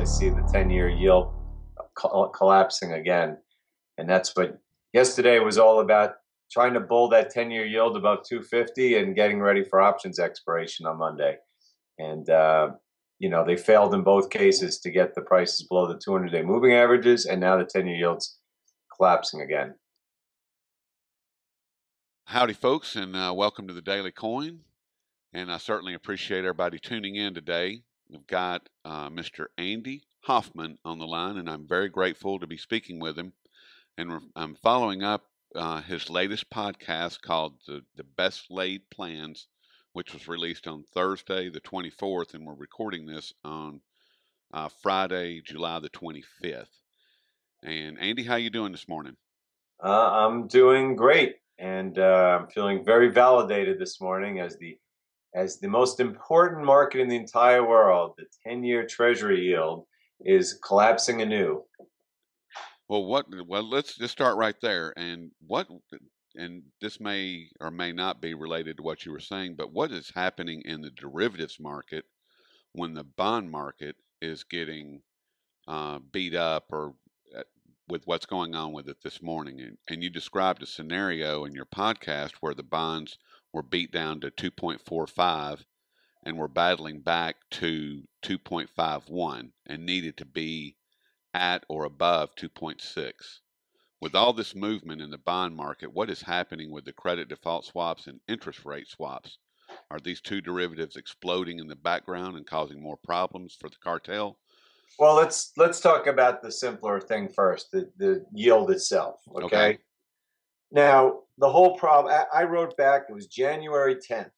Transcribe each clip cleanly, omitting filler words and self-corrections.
see the 10-year yield collapsing again. And that's what yesterday was all about, trying to bull that 10-year yield above 250 and getting ready for options expiration on Monday. And, they failed in both cases to get the prices below the 200-day moving averages, and now the 10-year yield's collapsing again. Howdy, folks, and welcome to the Daily Coin. And I certainly appreciate everybody tuning in today. We've got Mr. Andy Hoffman on the line, and I'm very grateful to be speaking with him. And I'm following up his latest podcast called The Best Laid Plans, which was released on Thursday, the 24th, and we're recording this on Friday, July the 25th. And Andy, how you doing this morning? I'm doing great, and I'm feeling very validated this morning as the most important market in the entire world. The 10-year Treasury yield is collapsing anew. Well, let's just start right there. And this may or may not be related to what you were saying, but what is happening in the derivatives market when the bond market is getting beat up, or with what's going on with it this morning? And you described a scenario in your podcast where the bonds were beat down to 2.45 and were battling back to 2.51 and needed to be at or above 2.6. With all this movement in the bond market, what is happening with the credit default swaps and interest rate swaps? Are these two derivatives exploding in the background and causing more problems for the cartel? Well, let's talk about the simpler thing first, the yield itself. Okay. Now, the whole problem, I wrote back, it was January 10th,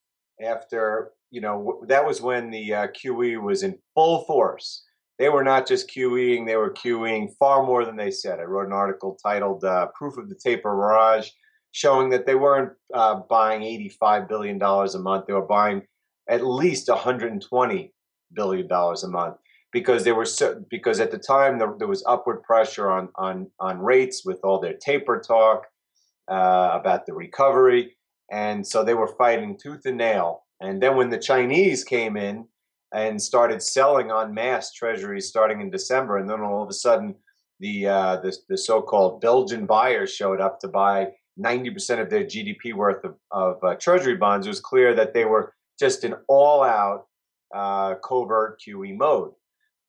after, that was when the QE was in full force. They were not just QEing, they were QEing far more than they said. I wrote an article titled Proof of the Taper Mirage, showing that they weren't buying $85 billion a month. They were buying at least $120 billion a month, because because at the time there was upward pressure on rates with all their taper talk about the recovery. And so they were fighting tooth and nail. And then when the Chinese came in and started selling en masse treasuries starting in December, and then all of a sudden the so-called Belgian buyers showed up to buy 90% of their GDP worth of treasury bonds, it was clear that they were just in all-out covert QE mode.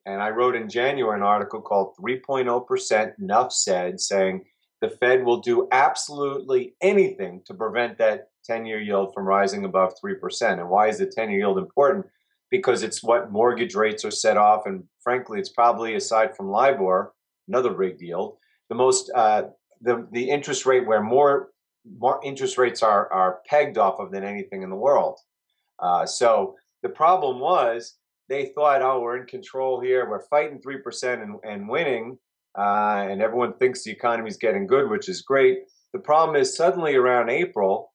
And I wrote in January an article called 3.0% Enough Said, saying the Fed will do absolutely anything to prevent that 10-year yield from rising above 3%. And why is the 10-year yield important? Because it's what mortgage rates are set off. And frankly, it's probably, aside from LIBOR, another rigged yield, the most, the interest rate where more interest rates are pegged off of than anything in the world. So the problem was, they thought, oh, we're in control here, we're fighting 3% and winning, and everyone thinks the economy's getting good, which is great. The problem is, suddenly around April,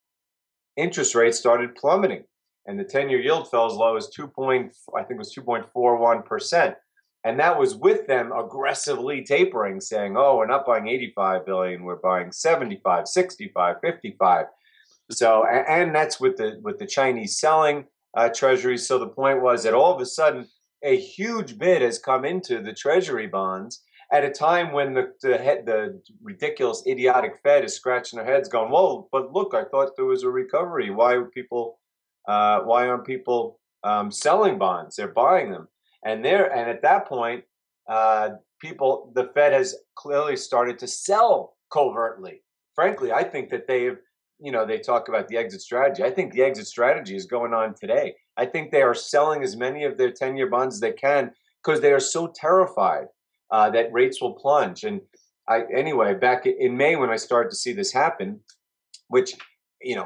interest rates started plummeting, and the 10-year yield fell as low as 2.41%. And that was with them aggressively tapering, saying, oh, we're not buying 85 billion, we're buying 75, 65, 55. So, and that's with the Chinese selling treasuries. So the point was that all of a sudden a huge bid has come into the treasury bonds at a time when the ridiculous, idiotic Fed is scratching their heads, going, "Whoa, but look, I thought there was a recovery. Why aren't people selling bonds? They're buying them." And at that point, the Fed has clearly started to sell covertly. Frankly, I think that they talk about the exit strategy. I think the exit strategy is going on today. I think they are selling as many of their 10-year bonds as they can, because they are so terrified that rates will plunge. And anyway, back in May, when I started to see this happen, which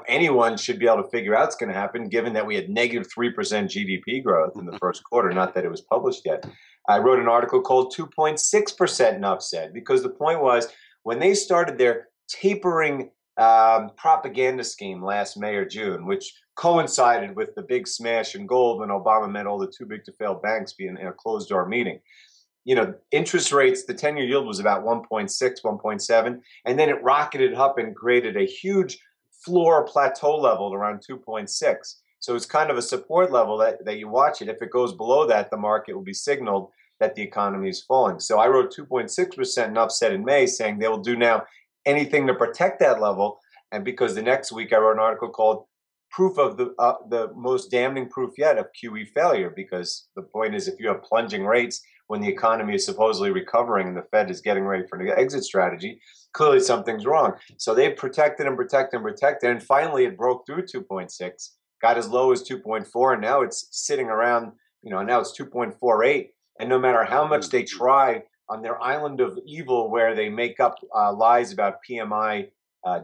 anyone should be able to figure out it's going to happen, given that we had negative 3% GDP growth in the first quarter, not that it was published yet. I wrote an article called 2.6% Enough Said, because the point was, when they started their tapering propaganda scheme last May or June, which coincided with the big smash in gold when Obama met all the too big to fail banks being in a closed door meeting. Interest rates, the 10-year yield was about 1.6, 1.7, and then it rocketed up and created a huge floor plateau level around 2.6. So it's kind of a support level that you watch it. If it goes below that, the market will be signaled that the economy is falling. So I wrote 2.6% and upset in May, saying they will do now anything to protect that level. And because the next week I wrote an article called "Proof of the most damning proof yet of QE failure," because the point is, if you have plunging rates when the economy is supposedly recovering and the Fed is getting ready for an exit strategy, clearly something's wrong. So they protected and protected and protected, and finally it broke through 2.6, got as low as 2.4, and now it's sitting around, now it's 2.48. And no matter how much they try on their island of evil, where they make up lies about PMI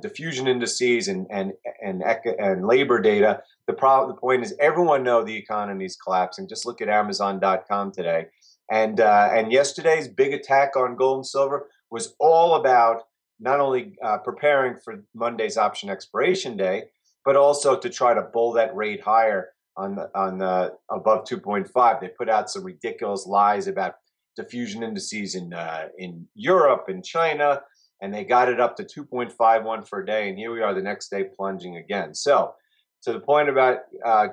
diffusion indices and labor data, the point is everyone knows the economy is collapsing. Just look at Amazon.com today. And yesterday's big attack on gold and silver was all about not only preparing for Monday's option expiration day, but also to try to bull that rate higher on the above 2.5. They put out some ridiculous lies about diffusion indices in Europe and China, and they got it up to 2.51 for a day. And here we are the next day plunging again. So to the point about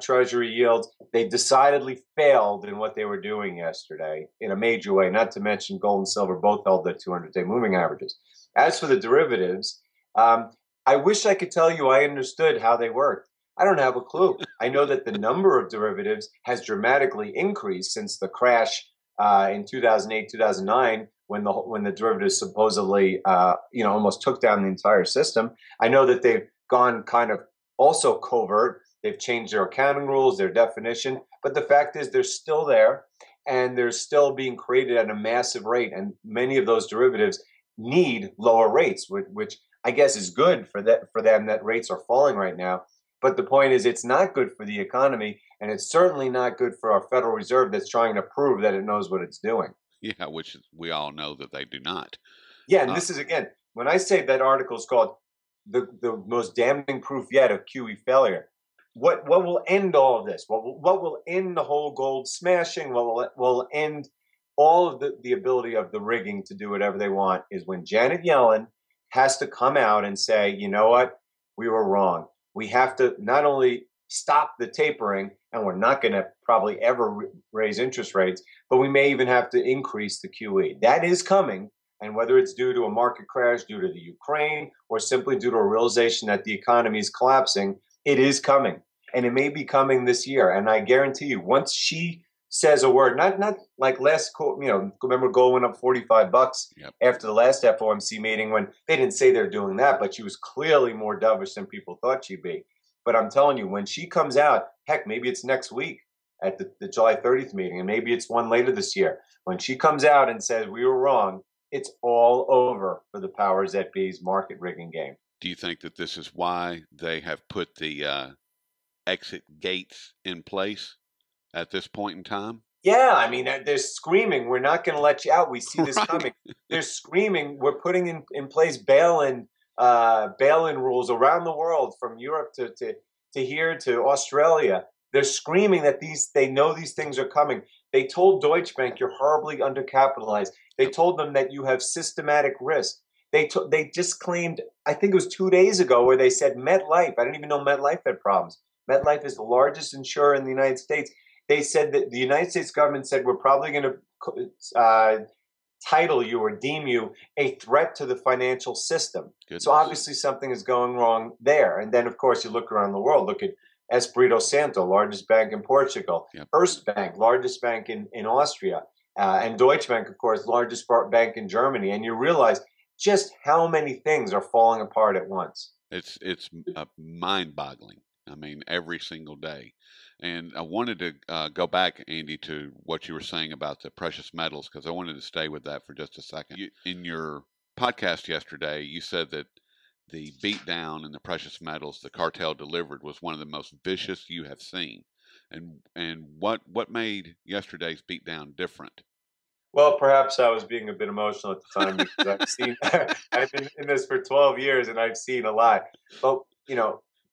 Treasury yields, they decidedly failed in what they were doing yesterday in a major way, not to mention gold and silver both held their 200-day moving averages. As for the derivatives, I wish I could tell you I understood how they worked. I don't have a clue. I know that the number of derivatives has dramatically increased since the crash in 2008, 2009, when the derivatives supposedly almost took down the entire system. I know that they've gone kind of also covert. They've changed their accounting rules, their definition, but the fact is they're still there, and they're still being created at a massive rate. And many of those derivatives need lower rates, which I guess is good for them that rates are falling right now. But the point is, it's not good for the economy, and it's certainly not good for our Federal Reserve that's trying to prove that it knows what it's doing. Yeah, which we all know that they do not. Yeah, and this is, again, when I say that article is called the most damning proof yet of QE failure, what will end all of this? What will end the whole gold smashing? What will end all of the ability of the rigging to do whatever they want is when Janet Yellen has to come out and say, you know what, we were wrong. We have to not only stop the tapering, and we're not going to probably ever raise interest rates, but we may even have to increase the QE. That is coming. And whether it's due to a market crash, due to the Ukraine, or simply due to a realization that the economy is collapsing, it is coming. And it may be coming this year. And I guarantee you, once she says a word, not like last, remember gold went up $45 after the last FOMC meeting, when they didn't say they're doing that, but she was clearly more dovish than people thought she'd be. But I'm telling you, when she comes out, heck, maybe it's next week at the July 30th meeting, and maybe it's one later this year. When she comes out and says we were wrong, it's all over for the powers that be's market rigging game. Do you think that this is why they have put the exit gates in place at this point in time? Yeah, I mean, they're screaming, we're not going to let you out. We see this coming. They're screaming, we're putting in place bail-in rules around the world, from Europe to here to Australia. They're screaming that they know these things are coming. They told Deutsche Bank, you're horribly undercapitalized. They told them that you have systematic risk. They just claimed, I think it was 2 days ago, where they said MetLife, I didn't even know MetLife had problems. MetLife is the largest insurer in the United States. They said that the United States government said, we're probably going to title you or deem you a threat to the financial system. Goodness. So obviously something is going wrong there. And then, of course, you look around the world, look at Espirito Santo, largest bank in Portugal, Erste Bank, largest bank in Austria, and Deutsche Bank, of course, largest bank in Germany. And you realize just how many things are falling apart at once. It's mind-boggling. I mean, every single day. And I wanted to go back, Andy, to what you were saying about the precious metals, because I wanted to stay with that for just a second. In your podcast yesterday, you said that the beatdown in the precious metals the cartel delivered was one of the most vicious you have seen. And what made yesterday's beatdown different? Well, perhaps I was being a bit emotional at the time, because I've been in this for 12 years and I've seen a lot. But,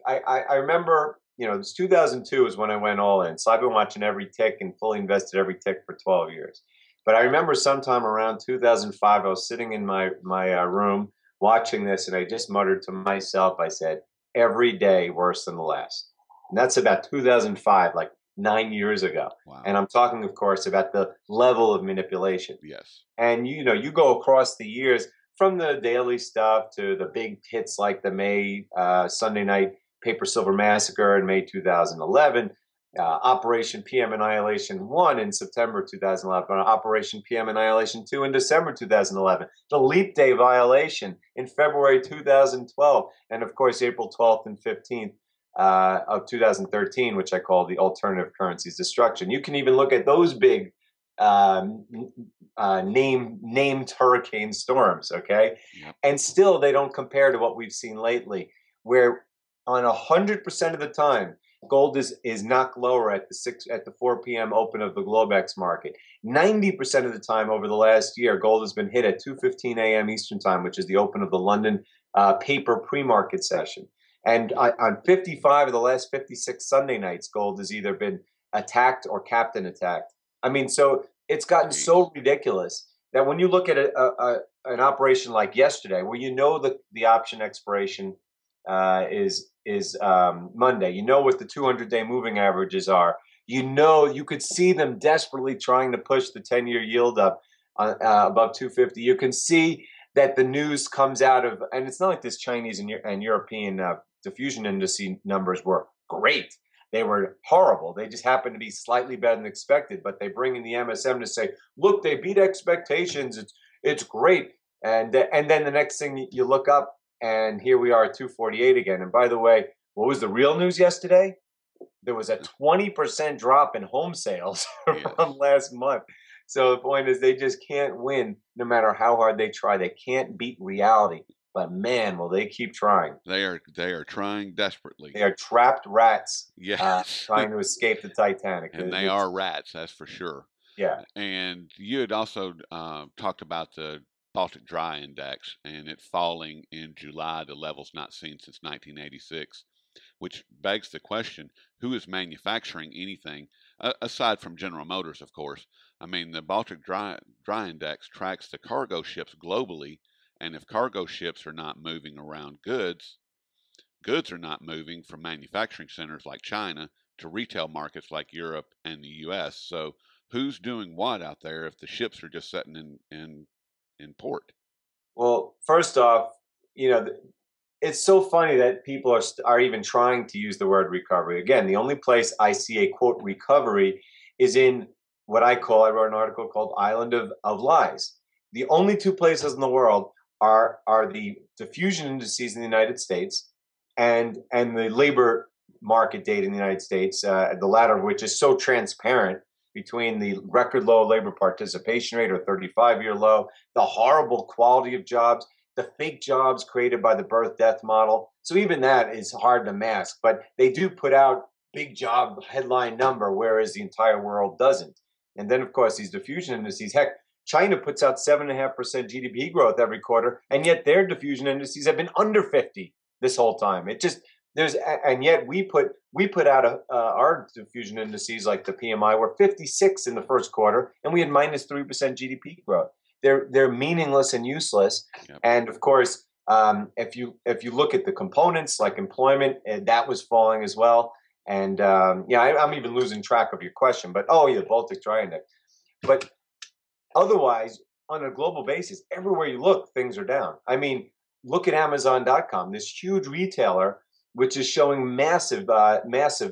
I remember, it was 2002 is when I went all in. So I've been watching every tick and fully invested every tick for 12 years. But I remember sometime around 2005, I was sitting in my room watching this, and I just muttered to myself, I said, every day worse than the last. And that's about 2005, like 9 years ago. Wow. And I'm talking, of course, about the level of manipulation. Yes. And you go across the years from the daily stuff to the big hits like the May Sunday night Paper Silver Massacre in May 2011, Operation PM Annihilation 1 in September 2011, Operation PM Annihilation 2 in December 2011, the Leap Day violation in February 2012, and of course April 12th and 15th of 2013, which I call the alternative currencies destruction. You can even look at those big named hurricane storms, okay? Yep. And still they don't compare to what we've seen lately, where on 100% of the time, gold is knocked lower at the 4 p.m. open of the Globex market. 90% of the time over the last year, gold has been hit at 2:15 a.m. Eastern time, which is the open of the London paper pre-market session. And on 55 of the last 56 Sunday nights, gold has either been attacked or captain attacked. I mean, so it's gotten so ridiculous that when you look at an operation like yesterday, where the option expiration is Monday, you know what the 200-day moving averages are. You could see them desperately trying to push the 10-year yield up above 250. You can see that the news comes out of, and it's not like this Chinese and European diffusion indice numbers were great. They were horrible. They just happened to be slightly better than expected. But they bring in the MSM to say, look, they beat expectations. It's great. And then the next thing you look up, and here we are at 248 again. And by the way, what was the real news yesterday? There was a 20% drop in home sales from last month. So the point is, they just can't win no matter how hard they try. They can't beat reality. But man, will they keep trying. They are trying desperately. They are trapped rats trying to escape the Titanic. And they are rats, that's for sure. Yeah. And you had also talked about the Baltic Dry Index and it falling in July to levels not seen since 1986, which begs the question, who is manufacturing anything, aside from General Motors, of course? I mean, the Baltic Dry Index tracks the cargo ships globally, and if cargo ships are not moving around goods are not moving from manufacturing centers like China to retail markets like Europe and the U.S. So who's doing what out there if the ships are just sitting in port? Well, first off, it's so funny that people are even trying to use the word recovery. Again, the only place I see a quote recovery is in what I wrote an article called Island of Lies. The only two places in the world are the diffusion indices in the United States and the labor market data in the United States, the latter of which is so transparent between the record low labor participation rate or 35-year low, the horrible quality of jobs, the fake jobs created by the birth-death model. So even that is hard to mask, but they do put out big job headline number, whereas the entire world doesn't. And then, of course, these diffusion indices, heck, China puts out 7.5% GDP growth every quarter, and yet their diffusion indices have been under 50 this whole time. And yet we put out our diffusion indices like the PMI were 56 in the first quarter, and we had minus 3% GDP growth. They're meaningless and useless. Yep. And of course, if you look at the components like employment, that was falling as well. And I'm even losing track of your question. But the Baltic Dry Index. But otherwise, on a global basis, everywhere you look, things are down. I mean, look at Amazon.com, this huge retailer, which is showing massive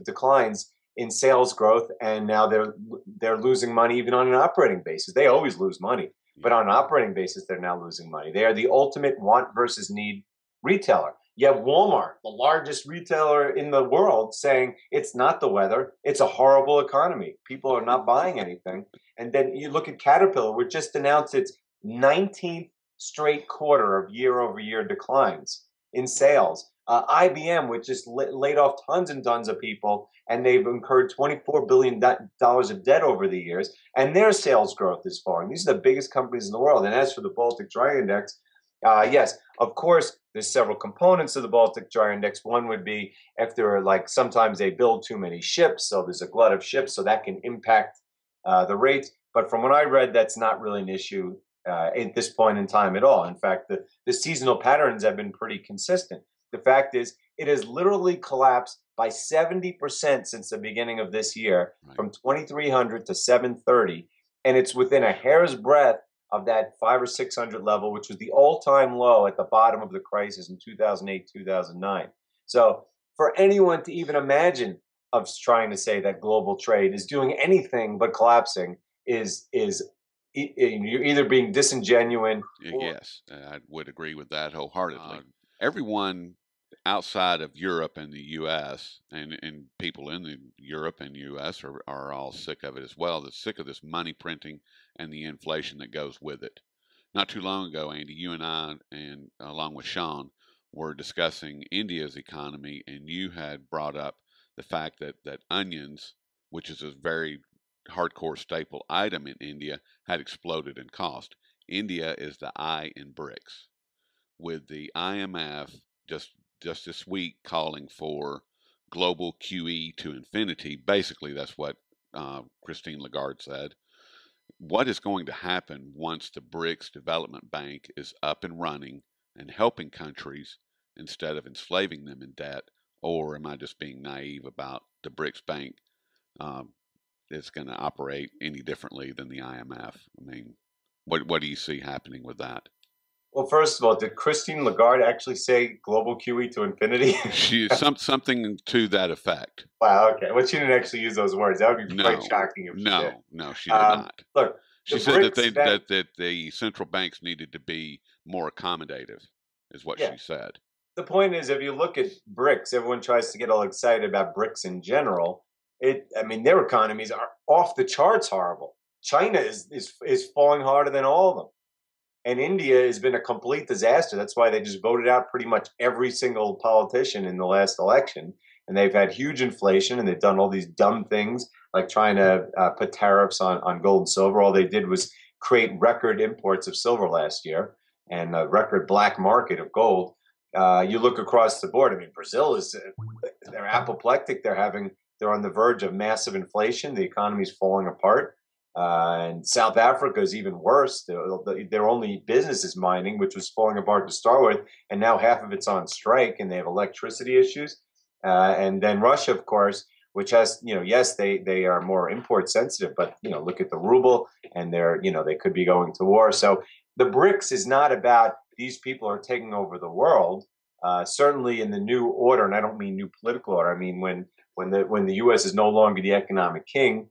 declines in sales growth, and now they're losing money even on an operating basis. They always lose money, but on an operating basis, they're now losing money. They are the ultimate want versus need retailer. You have Walmart, the largest retailer in the world, saying it's not the weather, it's a horrible economy. People are not buying anything. And then you look at Caterpillar, which just announced its 19th straight quarter of year-over-year declines in sales. IBM, which just laid off tons and tons of people, and they've incurred $24 billion of debt over the years, and their sales growth is falling. These are the biggest companies in the world. And as for the Baltic Dry Index, yes, of course, there's several components of the Baltic Dry Index. One would be if there are sometimes they build too many ships, so there's a glut of ships, so that can impact the rates. But from what I read, that's not really an issue at this point in time at all. In fact, the seasonal patterns have been pretty consistent. The fact is, It has literally collapsed by 70% since the beginning of this year, Right. from 2,300 to 730, and it's within a hair's breadth of that 500 or 600 level, which was the all-time low at the bottom of the crisis in 2008, 2009. So for anyone to even imagine of trying to say that global trade is doing anything but collapsing is you're either being disingenuous or Yes, I would agree with that wholeheartedly. Everyone outside of Europe and the U.S. and people in the Europe and U.S. are all sick of it as well. They're sick of this money printing and the inflation that goes with it. Not too long ago, Andy, you and I, and along with Sean, were discussing India's economy, and you had brought up the fact that onions, which is a very hardcore staple item in India, had exploded in cost. India is the I in BRICS, with the IMF just this week calling for global QE to infinity. Basically, that's what Christine Lagarde said. What is going to happen once the BRICS Development Bank is up and running and helping countries instead of enslaving them in debt? Or am I just being naive about the BRICS Bank um, is going to operate any differently than the IMF? I mean, what do you see happening with that? well, first of all, did Christine Lagarde actually say global QE to infinity? Something to that effect. Wow, okay. Well, she didn't actually use those words. That would be quite shocking if she did. No, she did not. Look, the She said that BRICS, that the central banks needed to be more accommodative, is what yeah. she said. The point is, if you look at BRICS, everyone tries to get all excited about BRICS in general. I mean, their economies are off the charts horrible. China is falling harder than all of them. And India has been a complete disaster. That's why they just voted out pretty much every single politician in the last election. And they've had huge inflation, and they've done all these dumb things like trying to put tariffs on gold and silver. All they did was create record imports of silver last year and a record black market of gold. You look across the board. I mean, Brazil they're apoplectic. They're on the verge of massive inflation. The economy's falling apart. And South Africa is even worse. Their only business is mining, which was falling apart to start with, and now half of it's on strike, and they have electricity issues. And then Russia, of course, which has, yes, they are more import sensitive, but look at the ruble, and they could be going to war. So the BRICS is not about these people are taking over the world. Certainly in the new order, and I don't mean new political order. I mean when the U.S. is no longer the economic king.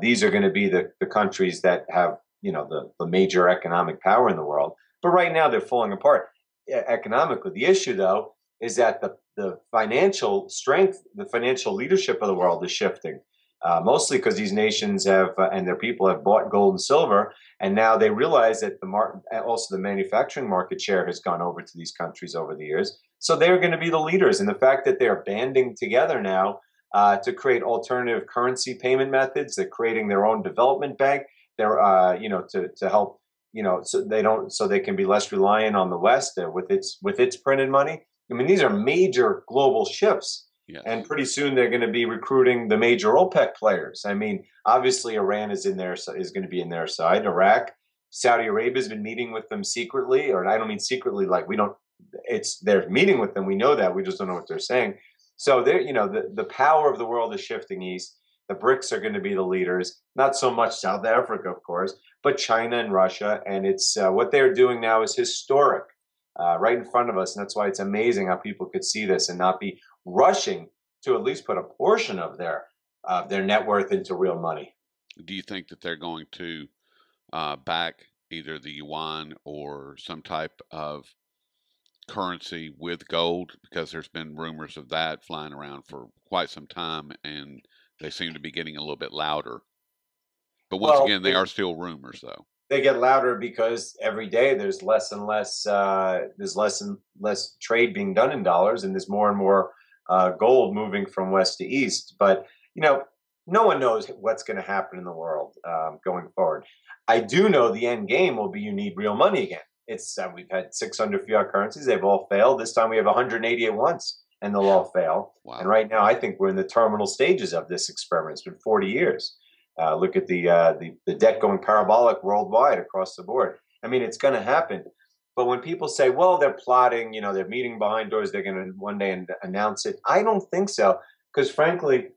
These are going to be the countries that have, the major economic power in the world. But right now they're falling apart economically. The issue, though, is that the financial strength, the financial leadership of the world is shifting, mostly because these nations have and their people have bought gold and silver, and now they realize that also the manufacturing market share has gone over to these countries over the years. So they're going to be the leaders, and the fact that they're banding together now to create alternative currency payment methods. They're creating their own development bank. They're, to help, so they can be less reliant on the West with its printed money. I mean, these are major global shifts, Yes. And pretty soon they're going to be recruiting the major OPEC players. I mean, obviously Iran is going to be in their side. Iraq, Saudi Arabia has been meeting with them secretly, or I don't mean secretly, like they're meeting with them. We know that, we just don't know what they're saying. So the power of the world is shifting east. The BRICS are going to be the leaders, not so much South Africa, of course, but China and Russia. And it's what they're doing now is historic, right in front of us. And that's why it's amazing how people could see this and not be rushing to at least put a portion of their net worth into real money. Do you think that they're going to back either the yuan or some type of currency with gold, because there's been rumors of that flying around for quite some time, and they seem to be getting a little bit louder. But once again, they are still rumors, though. They get louder because every day there's less and less trade being done in dollars, and there's more and more gold moving from west to east. But no one knows what's going to happen in the world going forward. I do know the end game will be you need real money again. It's we've had 600 fiat currencies; they've all failed. This time we have 180 at once, and they'll all fail. Wow. And right now, I think we're in the terminal stages of this experiment. It's been 40 years. Look at the debt going parabolic worldwide across the board. I mean, it's going to happen. But when people say, well, they're plotting, they're meeting behind doors, they're going to one day announce it, I don't think so. Because frankly,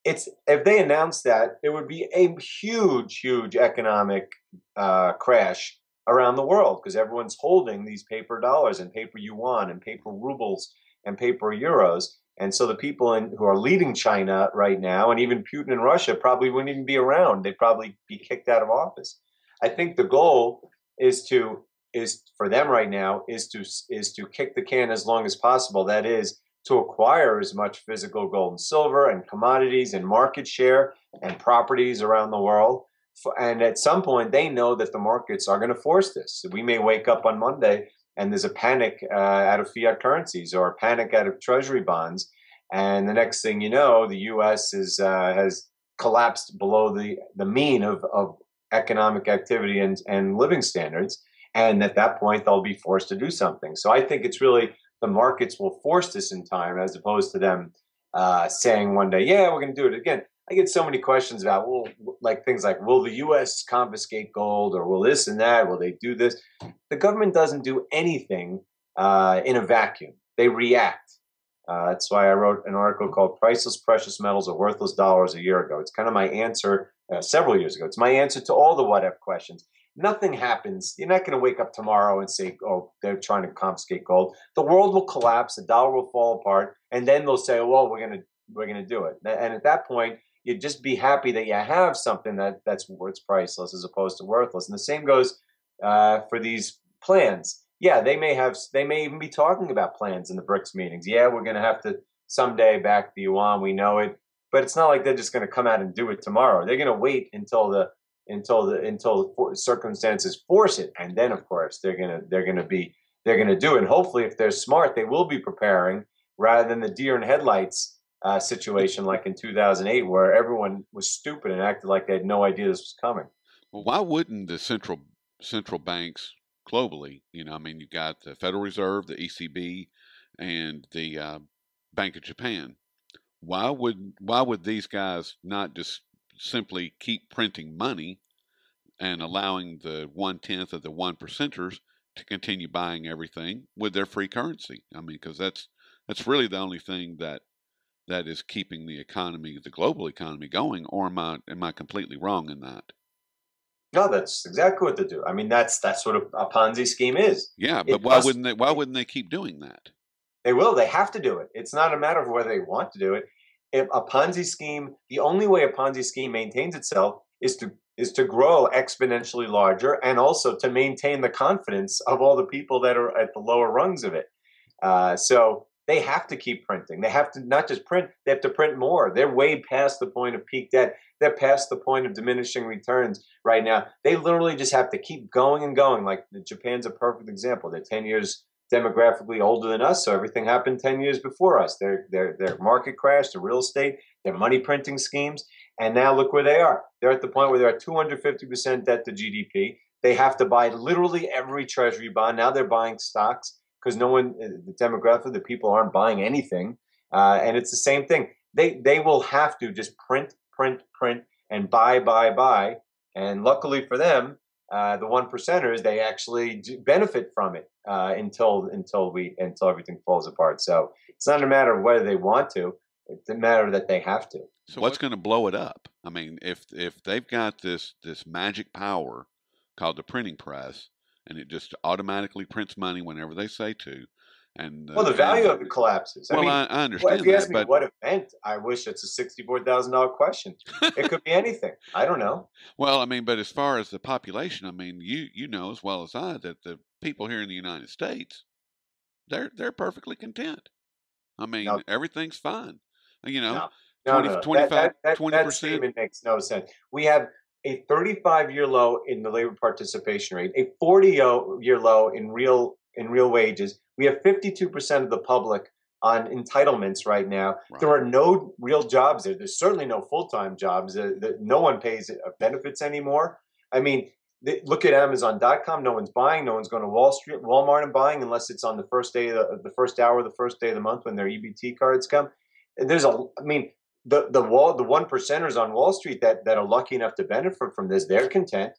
if they announced that, it would be a huge, huge economic crash around the world because everyone's holding these paper dollars and paper yuan and paper rubles and paper euros. And so the people who are leading China right now, and even Putin in Russia, probably wouldn't even be around. They'd probably be kicked out of office. I think the goal is for them right now is to kick the can as long as possible. That is to acquire as much physical gold and silver and commodities and market share and properties around the world. And at some point, they know that the markets are going to force this. We may wake up on Monday and there's a panic out of fiat currencies or a panic out of Treasury bonds. And the next thing you know, the U.S. has collapsed below the mean of economic activity and living standards. And at that point, they'll be forced to do something. So I think it's really the markets will force this in time as opposed to them saying one day, yeah, we're going to do it again. I get so many questions about, things like, will the U.S. confiscate gold or will this and that? Will they do this? The government doesn't do anything in a vacuum. They react. That's why I wrote an article called Priceless Precious Metals or Worthless Dollars a year ago. It's kind of my answer several years ago. It's my answer to all the what if questions. Nothing happens. You're not going to wake up tomorrow and say, oh, they're trying to confiscate gold. The world will collapse. The dollar will fall apart. And then they'll say, well, we're going to do it. And at that point, you'd just be happy that you have something that's priceless as opposed to worthless. And the same goes for these plans. Yeah, they may even be talking about plans in the BRICS meetings. Yeah, we're going to have to someday back the yuan. We know it, but it's not like they're just going to come out and do it tomorrow. They're going to wait until the circumstances force it, and then of course they're going to do it. And hopefully, if they're smart, they will be preparing rather than the deer in headlights situation like in 2008, where everyone was stupid and acted like they had no idea this was coming. Well, why wouldn't the central banks globally, you've got the Federal Reserve, the ECB, and the Bank of Japan. Why would these guys not just simply keep printing money and allowing the 1/10 of the 1%ers to continue buying everything with their free currency? Because that's really the only thing that is keeping the economy, the global economy, going. Or am I completely wrong in that? No, that's exactly what they do. That's what a Ponzi scheme is. Yeah, but why wouldn't they keep doing that? They will. They have to do it. It's not a matter of whether they want to do it. If a Ponzi scheme, the only way a Ponzi scheme maintains itself is to grow exponentially larger and also to maintain the confidence of all the people that are at the lower rungs of it. So they have to keep printing. They have to not just print, they have to print more. They're way past the point of peak debt. They're past the point of diminishing returns right now. They literally just have to keep going and going. Like Japan's a perfect example. They're 10 years demographically older than us, so everything happened 10 years before us. Their market crashed, the real estate, their money printing schemes, and now look where they are. They're at the point where they're at 250% debt to GDP. They have to buy literally every treasury bond. Now they're buying stocks because the demographic, the people aren't buying anything, and it's the same thing. They will have to just print, and buy, and luckily for them, the 1%ers, they actually benefit from it until everything falls apart. So it's not a matter of whether they want to; it's a matter that they have to. So what's going to blow it up? If they've got this magic power called the printing press, and it just automatically prints money whenever they say to, and the value of it collapses. I understand if you ask me what it meant, I wish it's a $64,000 question. It could be anything. I don't know. Well, but as far as the population, you know as well as I that the people here in the United States, they're perfectly content. No. Everything's fine. No. 25, 20%. That statement makes no sense. We have a 35-year low in the labor participation rate, a 40-year low in real wages. We have 52% of the public on entitlements right now. Right. There are no real jobs there. There's certainly no full-time jobs. No one pays benefits anymore. Look at Amazon.com. No one's buying. No one's going to Walmart and buying unless it's on the first day of the first hour, the first day of the month when their EBT cards come. And there's the 1%ers on Wall Street that are lucky enough to benefit from this, they're content.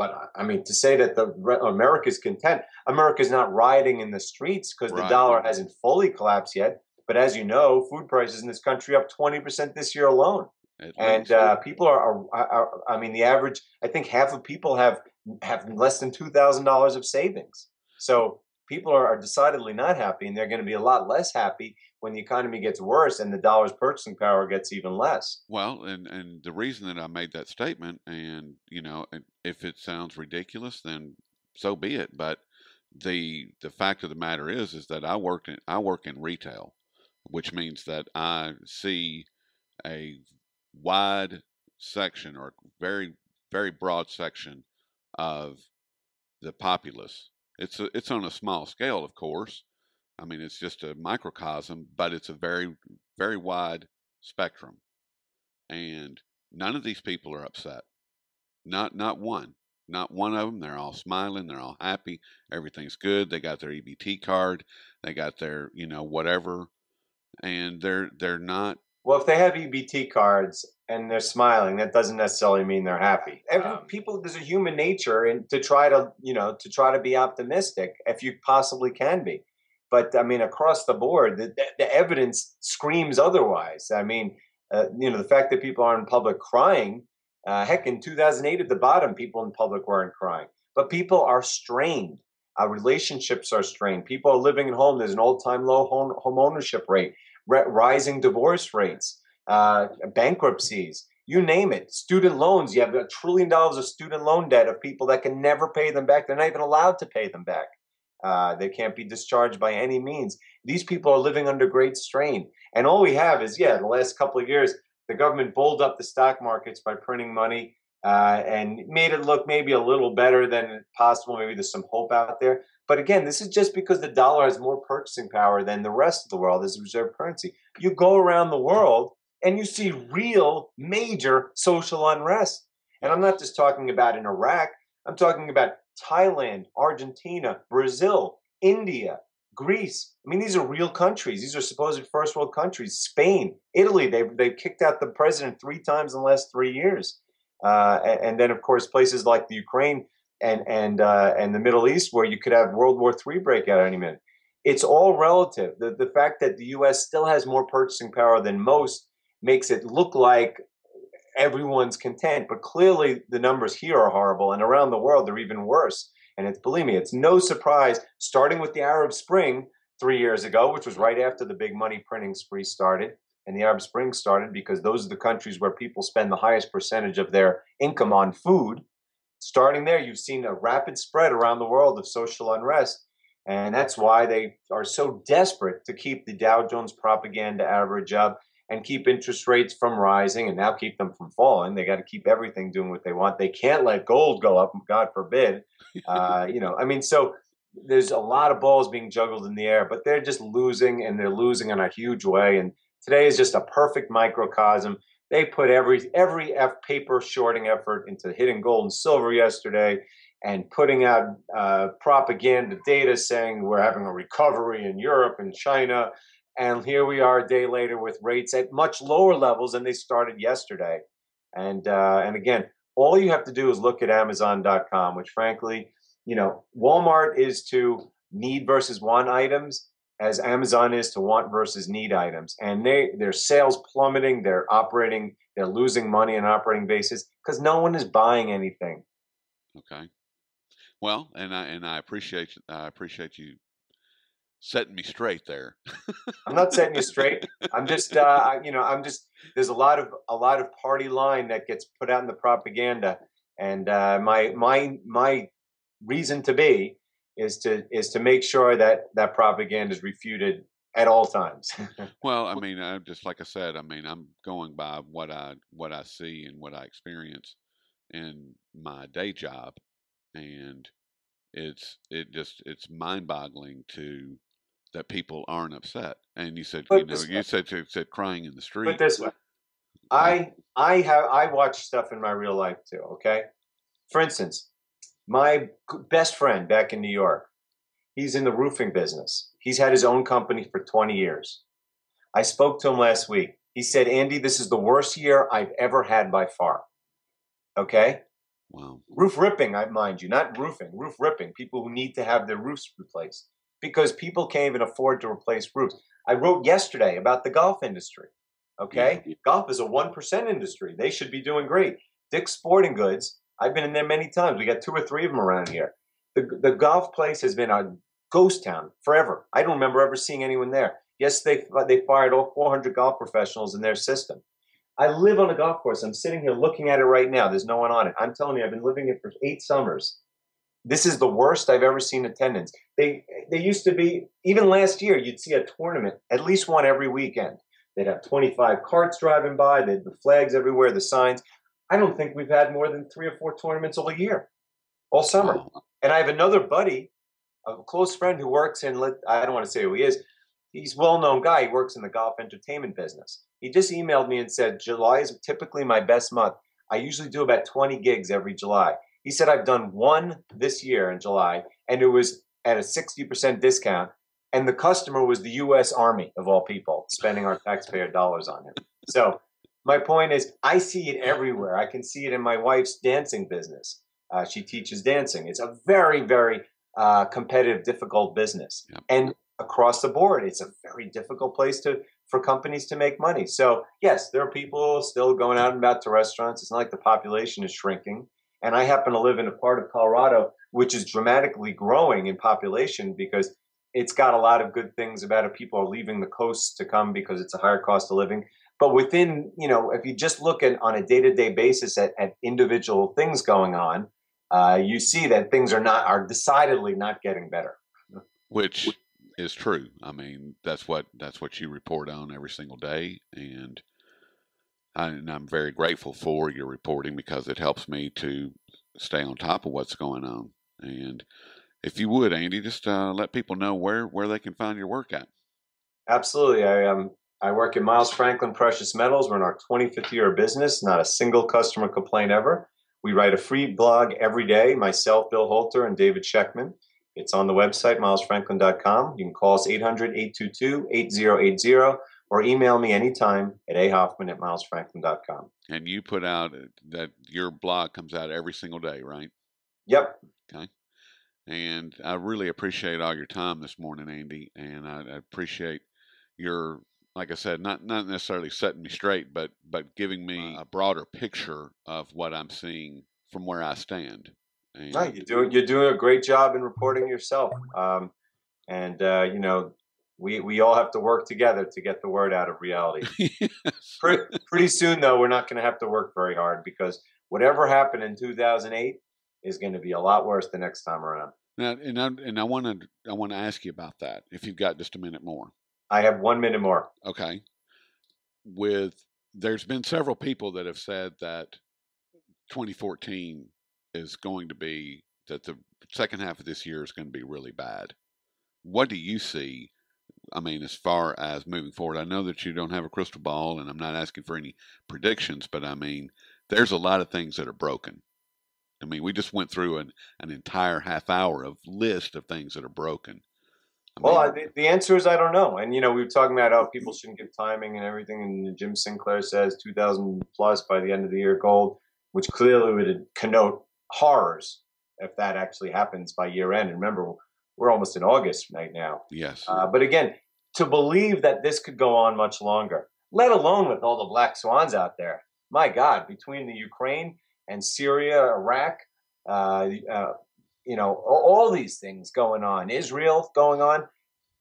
But I mean, to say that America's content, America's not rioting in the streets because the Right. dollar hasn't fully collapsed yet. But as you know, food prices in this country up 20% this year alone. At And least. people I mean, the average, I think half of people have less than $2,000 of savings. So people are decidedly not happy, and they're going to be a lot less happy when the economy gets worse and the dollar's purchasing power gets even less. Well, and the reason that I made that statement, and if it sounds ridiculous, then so be it. But the fact of the matter is that I work in retail, which means that I see a wide section, or very very broad section, of the populace. It's on a small scale, of course. I mean, it's just a microcosm, but it's a very very wide spectrum, and none of these people are upset. Not one. Not one of them. They're all smiling. They're all happy. Everything's good. They got their EBT card. They got their whatever, and they're not. Well, if they have EBT cards and they're smiling, that doesn't necessarily mean they're happy. People, there's a human nature and to try to be optimistic if you possibly can be. But I mean, across the board, the evidence screams otherwise. I mean, the fact that people are in public crying, heck, in 2008 at the bottom, people in public weren't crying. But people are strained. Relationships are strained. People are living at home. There's an all-time low home ownership rate, rising divorce rates, bankruptcies, you name it. Student loans. You have $1 trillion of student loan debt of people that can never pay them back. They're not even allowed to pay them back. They can't be discharged by any means. These people are living under great strain. And all we have is, the last couple of years, the government bowled up the stock markets by printing money and made it look maybe a little better than possible. Maybe there's some hope out there. But again, this is just because the dollar has more purchasing power than the rest of the world as a reserve currency. You go around the world and you see real major social unrest. And I'm not just talking about in Iraq. I'm talking about Thailand, Argentina, Brazil, India, Greece. I mean, these are real countries. These are supposed first world countries. Spain, Italy, they've kicked out the president 3 times in the last 3 years. And then, of course, places like the Ukraine and the Middle East, where you could have World War III break out any minute. It's all relative. The fact that the U.S. still has more purchasing power than most makes it look like everyone's content, but clearly the numbers here are horrible, and around the world they're even worse. And believe me, it's no surprise, starting with the Arab Spring 3 years ago, which was right after the big money printing spree started. And the Arab Spring started because those are the countries where people spend the highest percentage of their income on food. Starting there, you've seen a rapid spread around the world of social unrest. And that's why they are so desperate to keep the Dow Jones propaganda average up and keep interest rates from rising and now keep them from falling. They got to keep everything doing what they want. They can't let gold go up, God forbid. So there's a lot of balls being juggled in the air, but they're just losing, and they're losing in a huge way. And today is just a perfect microcosm. They put every paper shorting effort into hitting gold and silver yesterday and putting out propaganda data saying we're having a recovery in Europe and China. And here we are a day later with rates at much lower levels than they started yesterday. And again, all you have to do is look at Amazon.com, which frankly, Walmart is to need versus want items, as Amazon is to want versus need items. And their sales plummeting, they're losing money on an operating basis because no one is buying anything. Okay. Well, and I appreciate you setting me straight there. I'm not setting you straight. I'm just there's a lot of party line that gets put out in the propaganda, and my reason to be is to make sure that propaganda is refuted at all times. Well, I mean, just like I said, I mean, I'm going by what I see and what I experience in my day job, and it's mind-boggling to that people aren't upset. And you said, you said crying in the street. Put this way, I watch stuff in my real life too. Okay, for instance, my best friend back in New York, he's in the roofing business. He's had his own company for 20 years. I spoke to him last week. He said, Andy, this is the worst year I've ever had by far. Okay? Wow. Roof ripping, I mind you, not roofing, roof ripping. People who need to have their roofs replaced because people can't even afford to replace roofs. I wrote yesterday about the golf industry. Yeah. Okay, golf is a 1% industry. They should be doing great. Dick's Sporting Goods. I've been in there many times. We got 2 or 3 of them around here. The golf place has been a ghost town forever. I don't remember ever seeing anyone there. Yes, they fired all 400 golf professionals in their system. I live on a golf course. I'm sitting here looking at it right now. There's no one on it. I'm telling you, I've been living it for 8 summers. This is the worst I've ever seen attendance. They used to be, even last year, you'd see a tournament, at least one every weekend. They'd have 25 carts driving by, they'd the flags everywhere, the signs. I don't think we've had more than 3 or 4 tournaments all year, all summer. Wow. And I have another buddy, a close friend who works in, I don't want to say who he is. He's a well-known guy. He works in the golf entertainment business. He just emailed me and said, July is typically my best month. I usually do about 20 gigs every July. He said, I've done one this year in July, and it was at a 60% discount. And the customer was the U.S. Army, of all people, spending our taxpayer dollars on him. So my point is, I see it everywhere. I can see it in my wife's dancing business. She teaches dancing. It's a very, very competitive, difficult business. Yep. And across the board, it's a very difficult place for companies to make money. So yes, there are people still going out and about to restaurants. It's not like the population is shrinking. And I happen to live in a part of Colorado which is dramatically growing in population because it's got a lot of good things about it. People are leaving the coast to come because it's a higher cost of living. But within, if you just look at on a day-to-day basis at individual things going on, you see that things are decidedly not getting better. Which is true. I mean, that's what you report on every single day, and I'm very grateful for your reporting because it helps me to stay on top of what's going on. And if you would, Andy, just let people know where they can find your work at. Absolutely. I work at Miles Franklin Precious Metals. We're in our 25th year of business. Not a single customer complaint ever. We write a free blog every day. Myself, Bill Holter, and David Scheckman. It's on the website, milesfranklin.com. You can call us 800-822-8080 or email me anytime at ahoffman@milesfranklin.com. And you put out that your blog comes out every single day, right? Yep. Okay. And I really appreciate all your time this morning, Andy. And I appreciate your, like I said, not necessarily setting me straight, but giving me a broader picture of what I'm seeing from where I stand. And no, you're doing a great job in reporting yourself. We all have to work together to get the word out of reality. yes. Pretty soon, though, we're not going to have to work very hard because whatever happened in 2008 is going to be a lot worse the next time around. Now, and I want to ask you about that if you've got just a minute more. I have 1 minute more. Okay. There's been several people that have said that 2014 is going to be that the second half of this year is going to be really bad. What do you see? I mean, as far as moving forward, I know that you don't have a crystal ball, and I'm not asking for any predictions, but I mean, there's a lot of things that are broken. I mean, we just went through an entire half hour of list of things that are broken. The answer is I don't know. And, we were talking about how people shouldn't give timing and everything. And Jim Sinclair says 2,000 plus by the end of the year gold, which clearly would connote horrors if that actually happens by year end. And remember, we're almost in August right now. Yes. But again, to believe that this could go on much longer, let alone with all the black swans out there. My God, between the Ukraine and Syria, Iraq, all these things going on, Israel going on,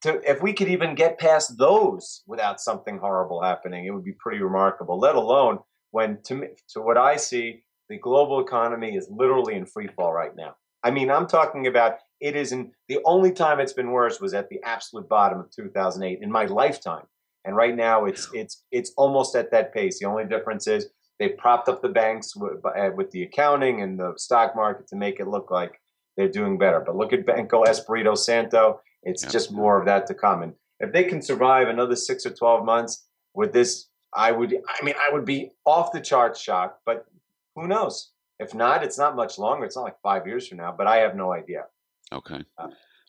if we could even get past those without something horrible happening, it would be pretty remarkable, let alone when, to what I see, the global economy is literally in free fall right now. I mean, I'm talking about it isn't the only time it's been worse was at the absolute bottom of 2008 in my lifetime. And right now it's almost at that pace. The only difference is they propped up the banks with the accounting and the stock market to make it look like they're doing better. But look at Banco Espirito Santo. It's just more of that to come. And if they can survive another 6 or 12 months with this, I would be off the charts shocked, but who knows? If not, it's not much longer. It's not like 5 years from now, but I have no idea. Okay.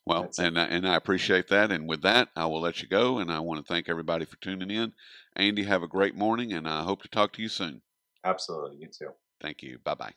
Well, and I appreciate that. And with that, I will let you go. And I want to thank everybody for tuning in. Andy, have a great morning, and I hope to talk to you soon. Absolutely. You too. Thank you. Bye-bye.